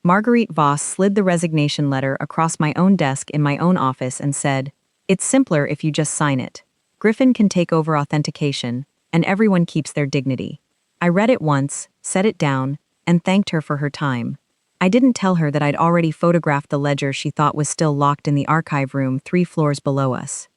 Marguerite Voss slid the resignation letter across my own desk in my own office and said, "It's simpler if you just sign it. Griffin can take over authentication, and everyone keeps their dignity." I read it once, set it down, and thanked her for her time. I didn't tell her that I'd already photographed the ledger she thought was still locked in the archive room 3 floors below us.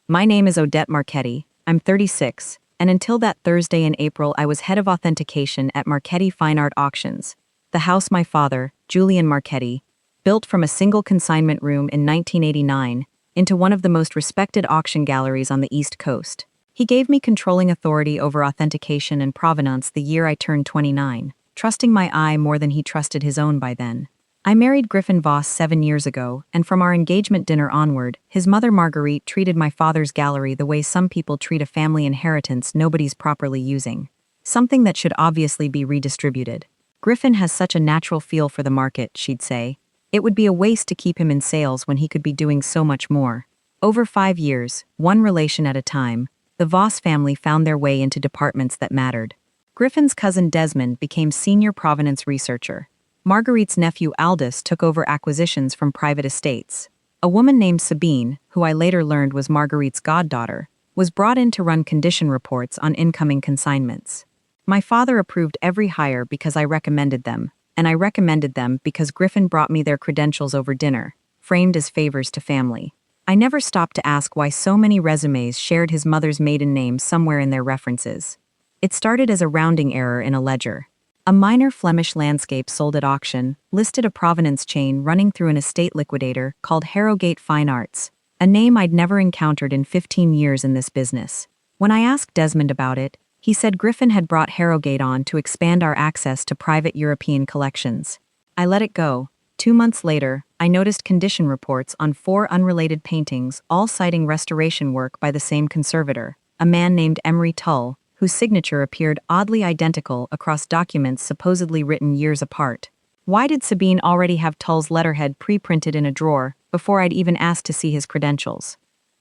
My name is Odette Marchetti. I'm 36, and until that Thursday in April I was head of authentication at Marchetti Fine Art Auctions, the house my father, Julian Marchetti, built from a single consignment room in 1989 into one of the most respected auction galleries on the East Coast. He gave me controlling authority over authentication and provenance the year I turned 29, trusting my eye more than he trusted his own by then. I married Griffin Voss 7 years ago, and from our engagement dinner onward, his mother Marguerite treated my father's gallery the way some people treat a family inheritance nobody's properly using. Something that should obviously be redistributed. Griffin has such a natural feel for the market, she'd say. It would be a waste to keep him in sales when he could be doing so much more. Over 5 years, one relation at a time, the Voss family found their way into departments that mattered. Griffin's cousin Desmond became senior provenance researcher. Marguerite's nephew Aldous took over acquisitions from private estates. A woman named Sabine, who I later learned was Marguerite's goddaughter, was brought in to run condition reports on incoming consignments. My father approved every hire because I recommended them, and I recommended them because Griffin brought me their credentials over dinner, framed as favors to family. I never stopped to ask why so many resumes shared his mother's maiden name somewhere in their references. It started as a rounding error in a ledger. A minor Flemish landscape sold at auction listed a provenance chain running through an estate liquidator called Harrogate Fine Arts, a name I'd never encountered in 15 years in this business. When I asked Desmond about it, he said Griffin had brought Harrogate on to expand our access to private European collections. I let it go. 2 months later, I noticed condition reports on 4 unrelated paintings, all citing restoration work by the same conservator, a man named Emery Tull, whose signature appeared oddly identical across documents supposedly written years apart. Why did Sabine already have Tull's letterhead pre-printed in a drawer before I'd even asked to see his credentials?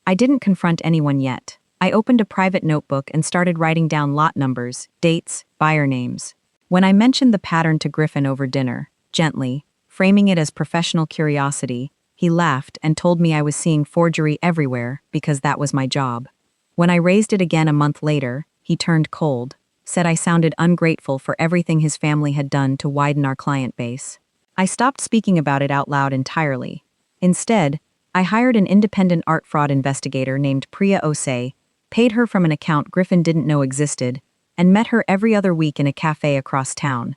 I didn't confront anyone yet. I opened a private notebook and started writing down lot numbers, dates, buyer names. When I mentioned the pattern to Griffin over dinner, gently, framing it as professional curiosity, he laughed and told me I was seeing forgery everywhere because that was my job. When I raised it again a month later, he turned cold, said I sounded ungrateful for everything his family had done to widen our client base. I stopped speaking about it out loud entirely. Instead, I hired an independent art fraud investigator named Priya Osei, paid her from an account Griffin didn't know existed, and met her every other week in a cafe across town.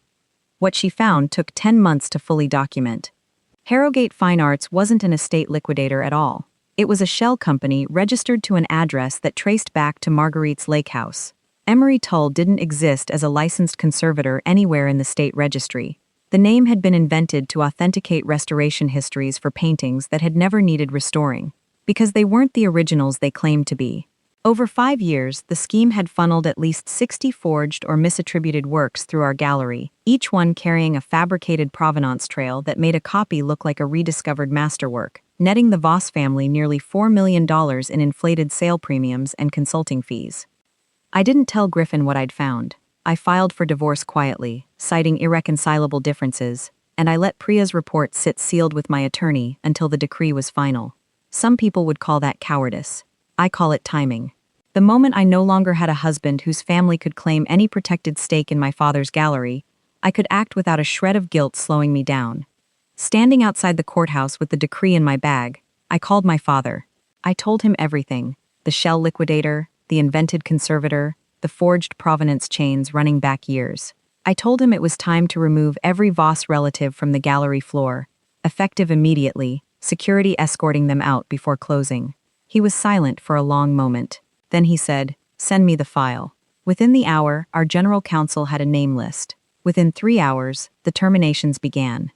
What she found took 10 months to fully document. Harrogate Fine Arts wasn't an estate liquidator at all. It was a shell company registered to an address that traced back to Marguerite's lake house. Emery Tull didn't exist as a licensed conservator anywhere in the state registry. The name had been invented to authenticate restoration histories for paintings that had never needed restoring, because they weren't the originals they claimed to be. Over 5 years, the scheme had funneled at least 60 forged or misattributed works through our gallery, each one carrying a fabricated provenance trail that made a copy look like a rediscovered masterwork, netting the Voss family nearly $4 million in inflated sale premiums and consulting fees. I didn't tell Griffin what I'd found. I filed for divorce quietly, citing irreconcilable differences, and I let Priya's report sit sealed with my attorney until the decree was final. Some people would call that cowardice. I call it timing. The moment I no longer had a husband whose family could claim any protected stake in my father's gallery, I could act without a shred of guilt slowing me down. Standing outside the courthouse with the decree in my bag, I called my father. I told him everything: the shell liquidator, the invented conservator, the forged provenance chains running back years. I told him it was time to remove every Voss relative from the gallery floor, effective immediately, security escorting them out before closing. He was silent for a long moment. Then he said, "Send me the file." Within the hour, our general counsel had a name list. Within 3 hours, the terminations began.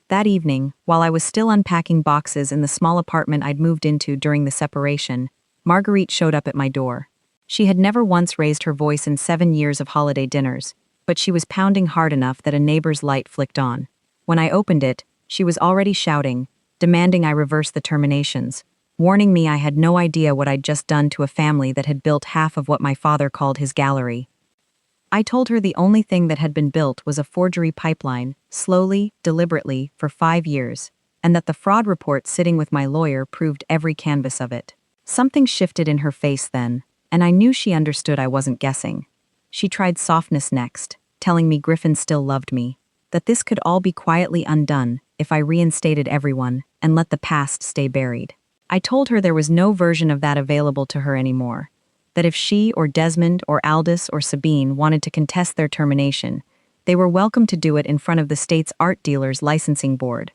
That evening, while I was still unpacking boxes in the small apartment I'd moved into during the separation, Marguerite showed up at my door. She had never once raised her voice in 7 years of holiday dinners, but she was pounding hard enough that a neighbor's light flicked on. When I opened it, she was already shouting, demanding I reverse the terminations, warning me I had no idea what I'd just done to a family that had built half of what my father called his gallery. I told her the only thing that had been built was a forgery pipeline, slowly, deliberately, for 5 years, and that the fraud report sitting with my lawyer proved every canvas of it. Something shifted in her face then, and I knew she understood I wasn't guessing. She tried softness next, telling me Griffin still loved me, that this could all be quietly undone if I reinstated everyone and let the past stay buried. I told her there was no version of that available to her anymore, that if she or Desmond or Aldous or Sabine wanted to contest their termination, they were welcome to do it in front of the state's art dealers licensing board,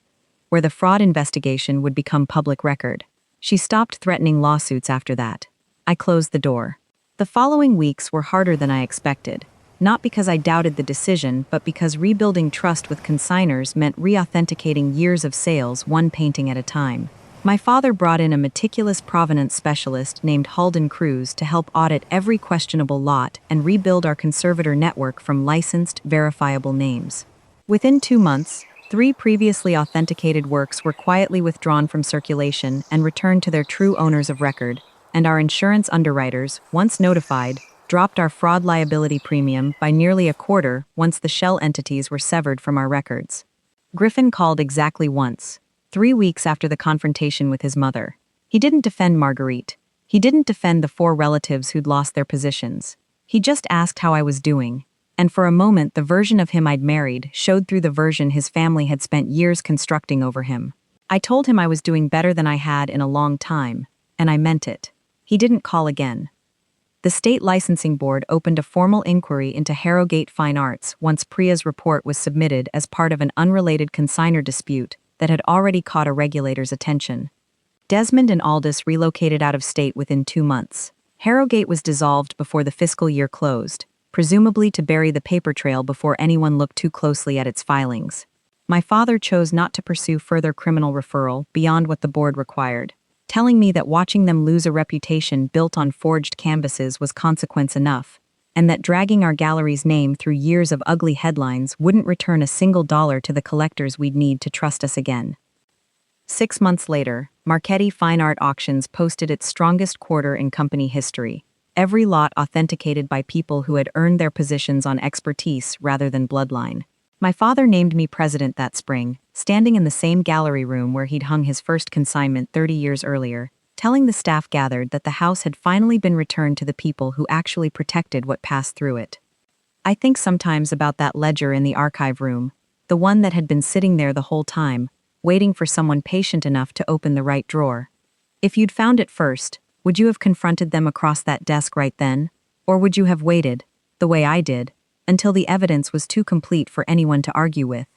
where the fraud investigation would become public record. She stopped threatening lawsuits after that. I closed the door. The following weeks were harder than I expected, not because I doubted the decision, but because rebuilding trust with consignors meant re-authenticating years of sales one painting at a time. My father brought in a meticulous provenance specialist named Halden Cruz to help audit every questionable lot and rebuild our conservator network from licensed, verifiable names. Within 2 months, 3 previously authenticated works were quietly withdrawn from circulation and returned to their true owners of record, and our insurance underwriters, once notified, dropped our fraud liability premium by nearly a quarter once the shell entities were severed from our records. Griffin called exactly once, 3 weeks after the confrontation with his mother. He didn't defend Marguerite. He didn't defend the 4 relatives who'd lost their positions. He just asked how I was doing, and for a moment the version of him I'd married showed through the version his family had spent years constructing over him. I told him I was doing better than I had in a long time, and I meant it. He didn't call again. The state licensing board opened a formal inquiry into Harrogate Fine Arts once Priya's report was submitted as part of an unrelated consignor dispute that had already caught a regulator's attention. Desmond and Aldous relocated out of state within 2 months. Harrogate was dissolved before the fiscal year closed, presumably to bury the paper trail before anyone looked too closely at its filings. My father chose not to pursue further criminal referral beyond what the board required, telling me that watching them lose a reputation built on forged canvases was consequence enough, and that dragging our gallery's name through years of ugly headlines wouldn't return a single dollar to the collectors we'd need to trust us again. 6 months later, Marchetti Fine Art Auctions posted its strongest quarter in company history, every lot authenticated by people who had earned their positions on expertise rather than bloodline. My father named me president that spring, standing in the same gallery room where he'd hung his first consignment 30 years earlier, telling the staff gathered that the house had finally been returned to the people who actually protected what passed through it. I think sometimes about that ledger in the archive room, the one that had been sitting there the whole time, waiting for someone patient enough to open the right drawer. If you'd found it first, would you have confronted them across that desk right then? Or would you have waited, the way I did, until the evidence was too complete for anyone to argue with?